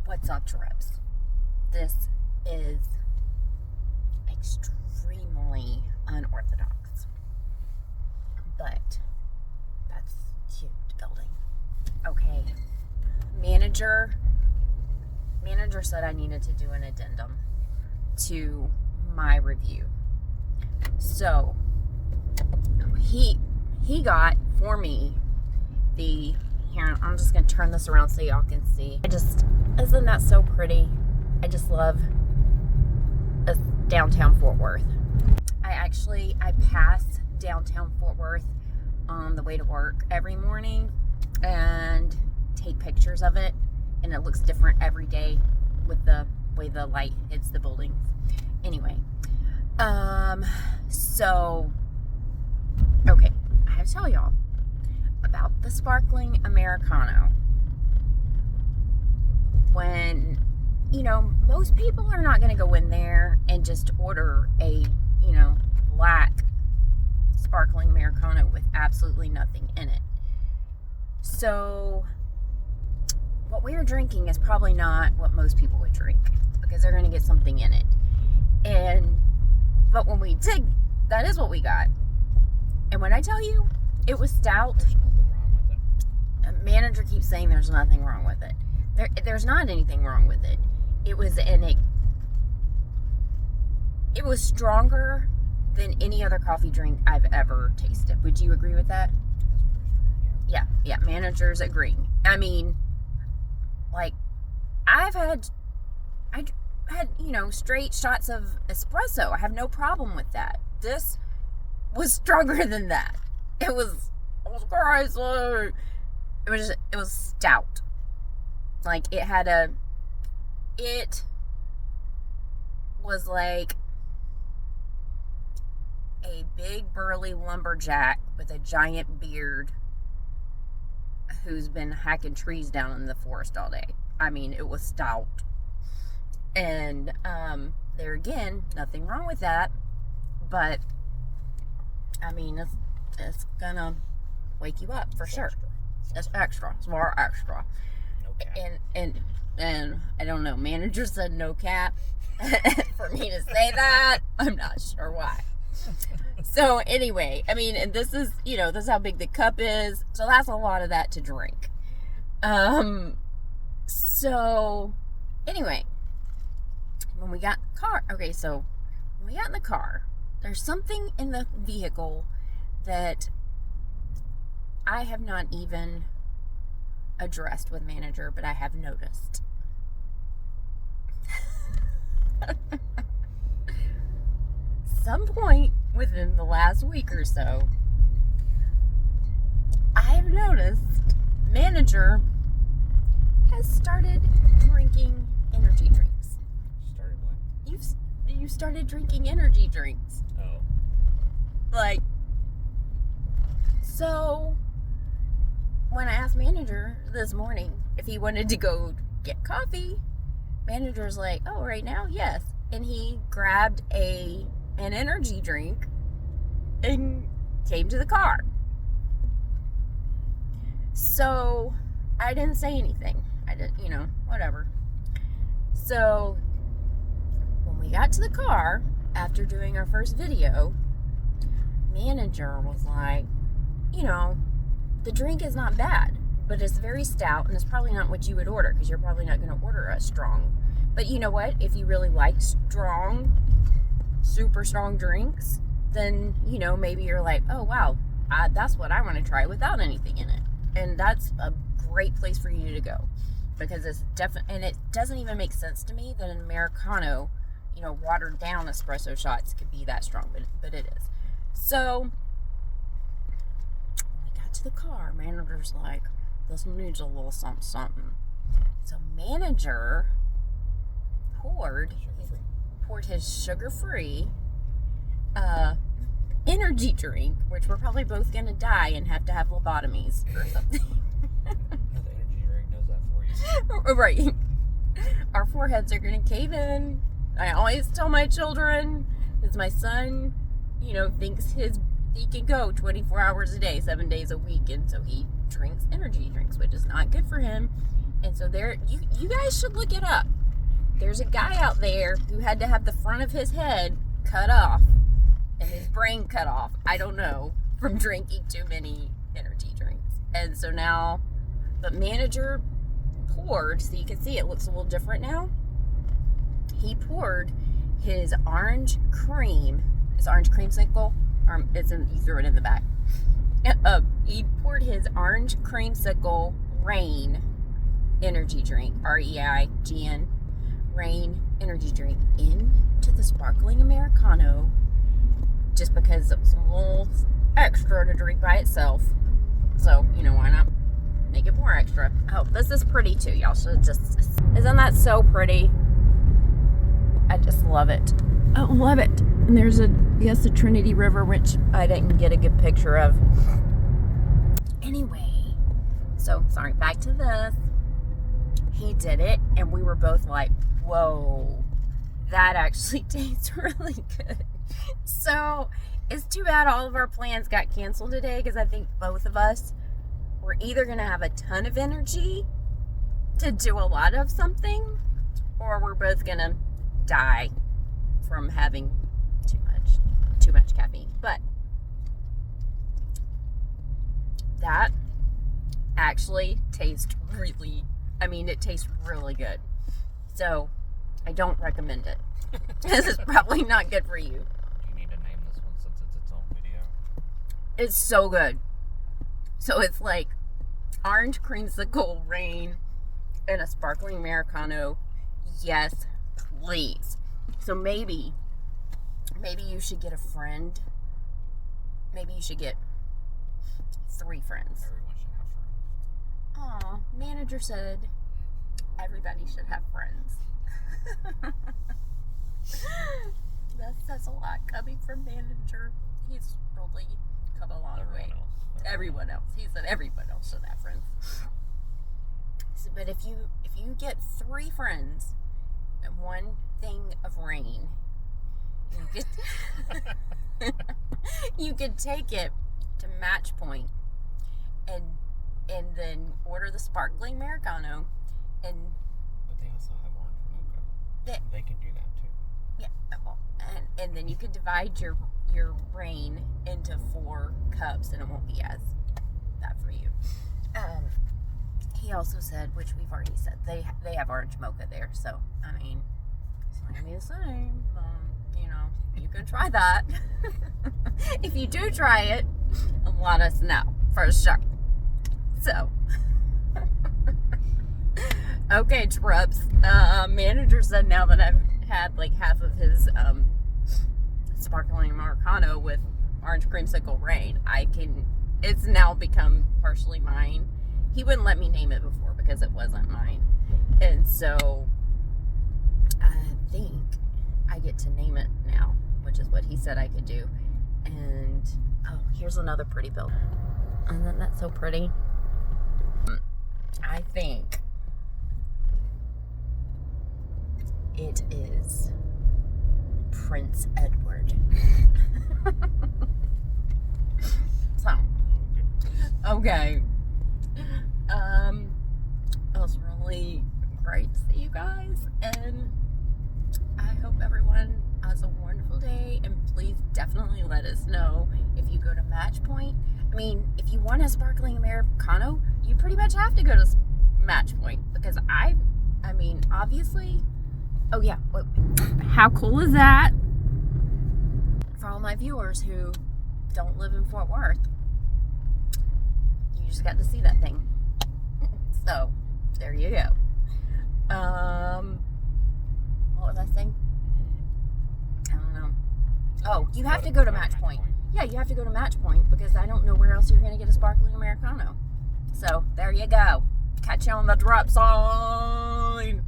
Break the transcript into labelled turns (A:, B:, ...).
A: What's up, trips? This is extremely unorthodox, but that's cute building. Okay, manager said I needed to do an addendum to my review. So he got for me here, I'm just going to turn this around so y'all can see. Isn't that so pretty? I just love downtown Fort Worth. I pass downtown Fort Worth on the way to work every morning and take pictures of it, and it looks different every day with the way the light hits the buildings. Anyway, so, okay, I have to tell y'all about the sparkling Americano. When, most people are not going to go in there and just order a, black sparkling Americano with absolutely nothing in it. So, what we are drinking is probably not what most people would drink, because they're going to get something in it. But when we dig, that is what we got. And when I tell you, it was stout. Manager keeps saying there's nothing wrong with it. There's not anything wrong with it. It was stronger than any other coffee drink I've ever tasted. Would you agree with that? Yeah, managers agreeing. I mean, like, I had straight shots of espresso. I have no problem with that. This was stronger than that. It was crazy. It was stout. Like, it was like a big burly lumberjack with a giant beard who's been hacking trees down in the forest all day. I mean, it was stout. And there again, nothing wrong with that, but I mean, it's gonna wake you up for sure. It's extra. It's more extra.
B: No cap.
A: And I don't know. Manager said no cap for me to say that. I'm not sure why. So anyway, I mean, and this is how big the cup is. So that's a lot of that to drink. So anyway, when we got in the car, when we got in the car, there's something in the vehicle that I have not even addressed with manager, but I have noticed. Some point within the last week or so, I have noticed manager has started drinking energy drinks.
B: Started what?
A: You started drinking energy drinks.
B: Oh.
A: Like, so when I asked manager this morning if he wanted to go get coffee, manager's like, oh, right now? Yes. And he grabbed an energy drink and came to the car. So I didn't say anything. I didn't, whatever. So when we got to the car after doing our first video, manager was like, the drink is not bad, but it's very stout, and it's probably not what you would order, because you're probably not going to order a strong. But you know what? If you really like strong, super strong drinks, then, maybe you're like, oh, wow, that's what I want to try without anything in it. And that's a great place for you to go, because it's and it doesn't even make sense to me that an Americano, watered down espresso shots could be that strong, but it is. So to the car, manager's like, this needs a little something. So manager poured his sugar-free energy drink, which we're probably both gonna die and have to have lobotomies or something.
B: The energy drink does that for you.
A: Right. Our foreheads are gonna cave in. I always tell my children, because my son, thinks he can go 24 hours a day, 7 days a week, and so he drinks energy drinks, which is not good for him. And so there, you guys should look it up. There's a guy out there who had to have the front of his head cut off and his brain cut off, I don't know, from drinking too many energy drinks. And so now the manager poured, so you can see it looks a little different now. He poured his orange creamsicle, you threw it in the back. He poured his orange creamsicle Reign energy drink, REIGN, Reign energy drink, into the sparkling Americano, just because it was a little extra to drink by itself. So, why not make it more extra? Oh, this is pretty too. Y'all should isn't that so pretty? I just love it. I love it. And there's the Trinity River, which I didn't get a good picture of. Anyway, so sorry, back to this. He did it, and we were both like, whoa, that actually tastes really good. So it's too bad all of our plans got canceled today, because I think both of us were either going to have a ton of energy to do a lot of something, or we're both going to die from having too much caffeine. But that actually tastes really good. So I don't recommend it. This is probably not good for you.
B: Do you need to name this one since it's its own video?
A: It's so good. So it's like orange creamsicle Reign and a sparkling Americano. Yes, please. So maybe you should get a friend. Maybe you should get 3 friends.
B: Everyone should have friends.
A: Aw, manager said everybody should have friends. That says a lot coming from manager. He's really come a long way. Everyone else. He said everyone else should have friends. So, but if you get 3 friends and 1 thing of Reign, you could take it to Matchpoint and then order the sparkling Americano,
B: But they also have orange mocha. They can do that too.
A: Yeah, well, and then you could divide your Reign into 4 cups, and it won't be as bad for you. He also said, which we've already said, they have orange mocha there. So I mean, it's not gonna be the same. You can try that. If you do try it, let us know for sure. So, okay, Trups. Manager said now that I've had like half of his sparkling Americano with orange creamsicle Reign, it's now become partially mine. He wouldn't let me name it before because it wasn't mine. And so I think I get to name it now, which is what he said I could do. And here's another pretty build. Isn't that so pretty? I think it is Prince Edward. So, okay. It was really great to see you guys, and I hope everyone has a wonderful day, and please definitely let us know if you go to Matchpoint. I mean, if you want a sparkling Americano, you pretty much have to go to Matchpoint, because I mean, obviously, oh yeah, how cool is that? For all my viewers who don't live in Fort Worth, you just got to see that thing. So, there you go. What was I saying? I don't know. Oh, you have to go to Matchpoint. Yeah, you have to go to Matchpoint, because I don't know where else you're going to get a sparkling Americano. So, there you go. Catch you on the drop sign.